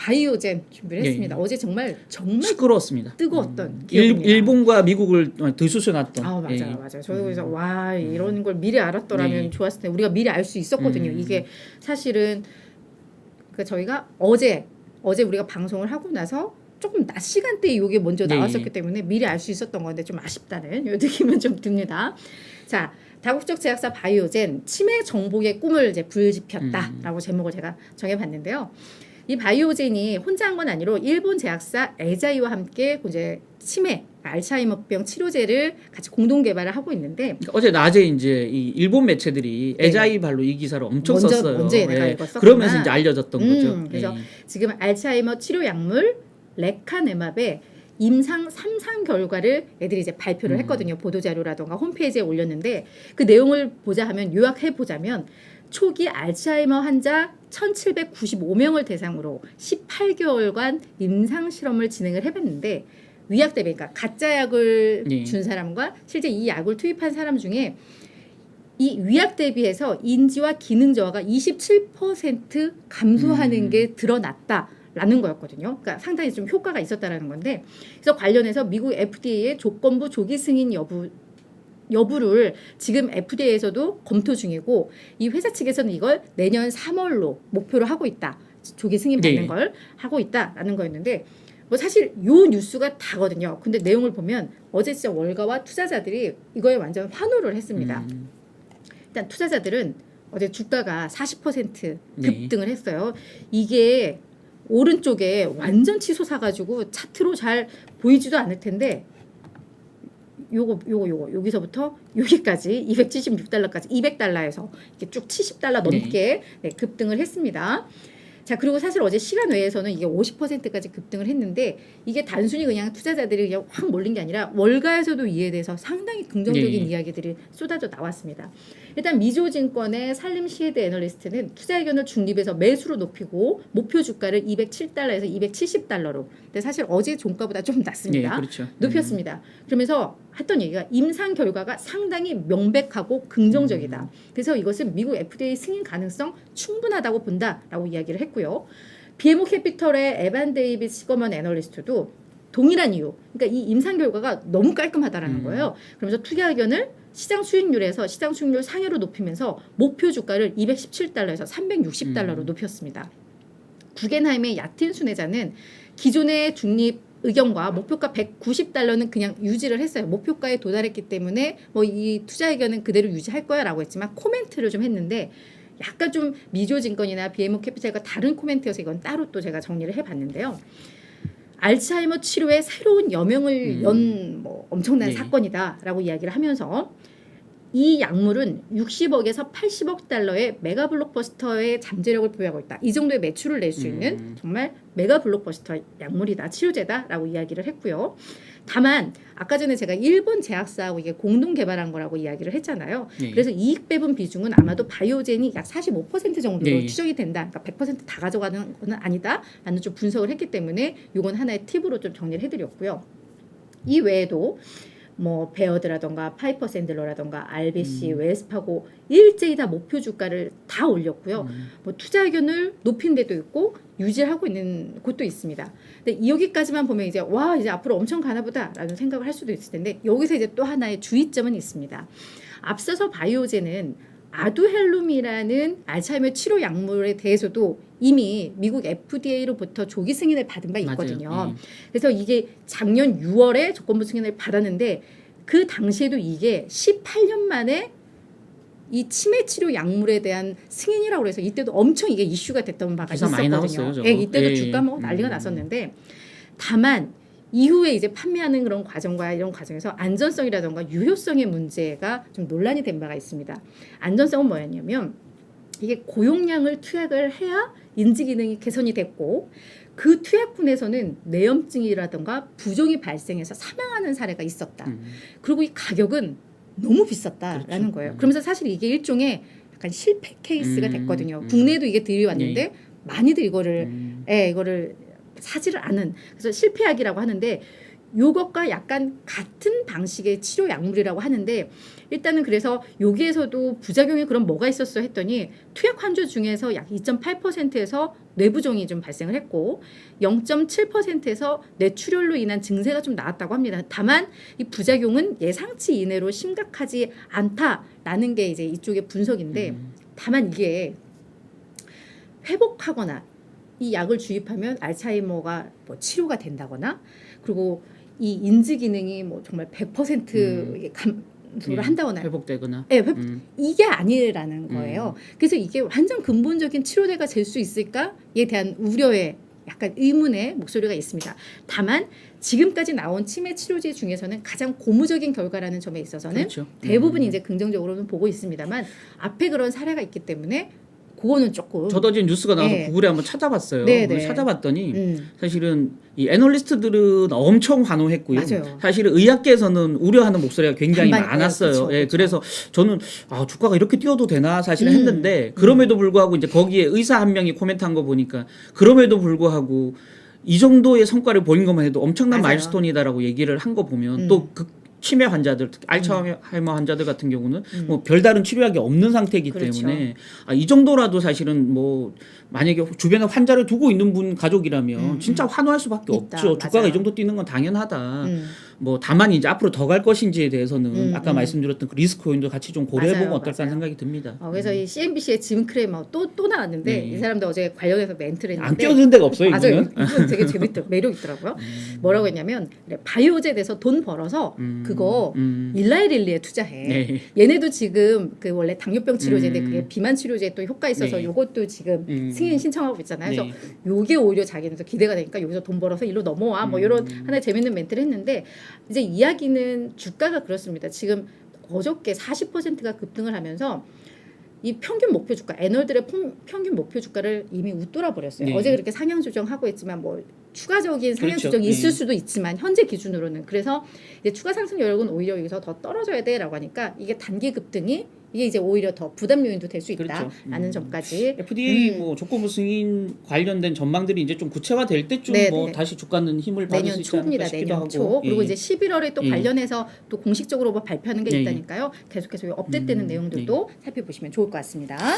바이오젠 준비를 했습니다. 어제 정말 시끄러웠습니다. 뜨거웠던 기억입니다. 일본과 미국을 들쑤셔놨던. 맞아요. 저도 그래서 와 이런 걸 미리 알았더라면 좋았을 텐데 우리가 미리 알 수 있었거든요. 이게 사실은 저희가 어제 우리가 방송을 하고 나서 조금 낮 시간대에 이게 먼저 나왔었기 때문에 미리 알 수 있었던 건데 좀 아쉽다는 이 느낌은 좀 듭니다. 자, 다국적 제약사 바이오젠 치매 정복의 꿈을 이제 불지폈다라고 제목을 제가 정해봤는데요. 이 바이오젠이 혼자 한 건 아니로 일본 제약사 에자이와 함께 이제 치매, 알츠하이머병 치료제를 같이 공동 개발을 하고 있는데 어제 낮에 이제 이 일본 매체들이 에자이 발로 이 기사를 엄청 썼어요. 먼저 내가 읽었었구나. 그러면서 이제 알려졌던 거죠. 그래서 지금 알츠하이머 치료 약물 레카네맙의 임상 3상 결과를 애들이 이제 발표를 했거든요. 보도자료라던가 홈페이지에 올렸는데 그 내용을 보자 하면 요약해 보자면 초기 알츠하이머 환자 1795명을 대상으로 18개월간 임상 실험을 진행을 해봤는데 위약 대비, 그러니까 가짜 약을 준 사람과 실제 이 약을 투입한 사람 중에 이 위약 대비해서 인지와 기능 저하가 27% 감소하는 게 드러났다라는 거였거든요. 그러니까 상당히 좀 효과가 있었다라는 건데, 그래서 관련해서 미국 FDA의 조건부 조기 승인 여부를 지금 FDA에서도 검토 중이고 이 회사 측에서는 이걸 내년 3월로 목표로 하고 있다. 조기 승인 받는 걸 하고 있다라는 거였는데 뭐 사실 요 뉴스가 다거든요. 근데 내용을 보면 어제 진짜 월가와 투자자들이 이거에 완전 환호를 했습니다. 일단 투자자들은 어제 주가가 40% 급등을 했어요. 이게 오른쪽에 완전 치솟아가지고 차트로 잘 보이지도 않을 텐데 요거 여기서부터 여기까지 276달러까지 200달러에서 이렇게 쭉 70달러 넘게 급등을 했습니다. 자, 그리고 사실 어제 시간 외에서는 이게 50%까지 급등을 했는데 이게 단순히 그냥 투자자들이 그냥 확 몰린 게 아니라 월가에서도 이에 대해서 상당히 긍정적인 이야기들이 쏟아져 나왔습니다. 일단 미조증권의 살림 시헤드 애널리스트는 투자 의견을 중립에서 매수로 높이고 목표 주가를 207달러에서 270달러로. 근데 사실 어제 종가보다 좀 낮습니다. 그렇죠. 높였습니다. 그러면서 했던 얘기가 임상 결과가 상당히 명백하고 긍정적이다. 그래서 이것은 미국 FDA 승인 가능성 충분하다고 본다라고 이야기를 했고요. BMO 캐피털의 에반 데이빗 시거먼 애널리스트도 동일한 이유. 그러니까 이 임상 결과가 너무 깔끔하다라는 거예요. 그러면서 투자 의견을 시장 수익률에서 시장 수익률 상회로 높이면서 목표 주가를 217달러에서 360달러로 높였습니다. 구겐하임의 야틴 순회자는 기존의 중립 의견과 목표가 190달러는 그냥 유지를 했어요. 목표가에 도달했기 때문에 뭐 이 투자 의견은 그대로 유지할 거야라고 했지만 코멘트를 좀 했는데 약간 좀 미조증권이나 BMO 캐피탈과 다른 코멘트여서 이건 따로 또 제가 정리를 해봤는데요. 알츠하이머 치료에 새로운 여명을 연 뭐 엄청난 사건이다라고 이야기를 하면서 이 약물은 60억에서 80억 달러의 메가 블록버스터의 잠재력을 보유하고 있다. 이 정도의 매출을 낼 수 있는 정말 메가 블록버스터 약물이다. 치료제다라고 이야기를 했고요. 다만 아까 전에 제가 일본 제약사하고 이게 공동 개발한 거라고 이야기를 했잖아요. 그래서 이익 배분 비중은 아마도 바이오젠이 약 45% 정도로 추정이 된다. 그러니까 100% 다 가져가는 건 아니다라는 좀 분석을 했기 때문에 이건 하나의 팁으로 좀 정리를 해드렸고요. 이 외에도 뭐 베어드라던가 파이퍼 샌들러라던가 RBC, 웰스파고 일제히 다 목표 주가를 다 올렸고요. 뭐 투자 의견을 높인 데도 있고 유지하고 있는 곳도 있습니다. 근데 여기까지만 보면 이제 와 이제 앞으로 엄청 가나보다라는 생각을 할 수도 있을 텐데 여기서 이제 또 하나의 주의점은 있습니다. 앞서서 바이오젠은 아두헬룸이라는 알츠하이머 치료 약물에 대해서도 이미 미국 FDA로부터 조기 승인을 받은 바 있거든요. 그래서 이게 작년 6월에 조건부 승인을 받았는데 그 당시에도 이게 18년 만에 이 치매 치료 약물에 대한 승인이라고 해서 이때도 엄청 이게 이슈가 됐던 바가 있었거든요. 이때도 주가 뭐 난리가 났었는데 다만 이후에 이제 판매하는 그런 과정과 이런 과정에서 안전성이라던가 유효성의 문제가 좀 논란이 된 바가 있습니다. 안전성은 뭐였냐면 이게 고용량을 투약을 해야 인지 기능이 개선이 됐고 그 투약군에서는 뇌염증이라던가 부종이 발생해서 사망하는 사례가 있었다. 그리고 이 가격은 너무 비쌌다라는 거예요. 그러면서 사실 이게 일종의 약간 실패 케이스가 됐거든요. 국내에도 이게 들이왔는데 많이들 이거를 사지를 않은 그래서 실패약이라고 하는데 요것과 약간 같은 방식의 치료 약물이라고 하는데 일단은 그래서 여기에서도 부작용이 그럼 뭐가 있었어 했더니 투약 환자 중에서 약 2.8%에서 뇌부종이 좀 발생을 했고 0.7%에서 뇌출혈로 인한 증세가 좀 나왔다고 합니다. 다만 이 부작용은 예상치 이내로 심각하지 않다라는 게 이제 이쪽의 분석인데 다만 이게 회복하거나 이 약을 주입하면 알츠하이머가 뭐 치료가 된다거나 그리고 이 인지 기능이 뭐 정말 100% 감소를 한다거나 회복되거나 네, 이게 아니라는 거예요. 그래서 이게 완전 근본적인 치료제가 될 수 있을까에 대한 우려에 약간 의문의 목소리가 있습니다. 다만 지금까지 나온 치매 치료제 중에서는 가장 고무적인 결과라는 점에 있어서는 그렇죠. 대부분 이제 긍정적으로는 보고 있습니다만 앞에 그런 사례가 있기 때문에 그거는 조금 저도 어제 뉴스가 나와서 네. 구글에 한번 찾아봤어요. 네, 네. 찾아봤더니 사실은 이 애널리스트들은 엄청 환호했고요. 맞아요. 사실은 의학계에서는 우려하는 목소리가 굉장히 반반, 많았어요. 그쵸, 예, 그쵸. 그래서 저는 주가가 이렇게 뛰어도 되나 사실은 했는데 그럼에도 불구하고 이제 거기에 의사 한 명이 코멘트한 거 보니까 그럼에도 불구하고 이 정도의 성과를 보인 것만 해도 엄청난 맞아요. 마일스톤이다라고 얘기를 한 거 보면 또 그 치매 환자들, 특히 알츠하이머 환자들 같은 경우는 뭐 별다른 치료약이 없는 상태이기 그렇죠. 때문에 이 정도라도 사실은 뭐 만약에 주변에 환자를 두고 있는 분 가족이라면 진짜 환호할 수밖에 있다. 없죠. 주가가 맞아요. 이 정도 뛰는 건 당연하다. 뭐 다만 이제 앞으로 더 갈 것인지에 대해서는 아까 말씀드렸던 그 리스크 요인도 같이 좀 고려해보면 맞아요. 어떨까 하는 생각이 듭니다. 그래서 이 CNBC의 짐 크레머 또 나왔는데 네. 이 사람도 어제 관련해서 멘트를 안 했는데 끼어드는 데가 없어요. 맞아요. 이거는. 이분 되게 매력 있더라고요. 뭐라고 했냐면 그래, 바이오제 돼서 돈 벌어서 그거 일라이 릴리에 투자해. 네. 얘네도 지금 그 원래 당뇨병 치료제인데 그게 비만 치료제에 또 효과 있어서 네. 요것도 지금 승인 신청하고 있잖아요. 그래서 네. 요게 오히려 자기네도 기대가 되니까 여기서 돈 벌어서 일로 넘어와. 뭐 이런 하나의 재밌는 멘트를 했는데 이제 이야기는 주가가 그렇습니다. 지금 어저께 40%가 급등을 하면서 이 평균 목표 주가, 애널들의 평균 목표 주가를 이미 웃돌아 버렸어요. 네. 어제 그렇게 상향 조정하고 있지만 뭐 추가적인 상향 그렇죠. 조정이 있을 네. 수도 있지만 현재 기준으로는 그래서 이제 추가 상승 여력은 오히려 여기서 더 떨어져야 돼라고 하니까 이게 단기 급등이 이게 이제 오히려 더 부담 요인도 될 수 있다라는 그렇죠. 점까지. FDA 뭐 조건부 승인 관련된 전망들이 이제 좀 구체화될 때쯤 네, 뭐 네. 다시 주가는 힘을 받을 수 내년 있지 않을까 초입니다. 싶기도 내년 하고. 초. 그리고 예. 이제 11월에 또 예. 관련해서 또 공식적으로 뭐 발표하는 게 예. 있다니까요. 계속해서 업데이트되는 내용들도 살펴보시면 좋을 것 같습니다.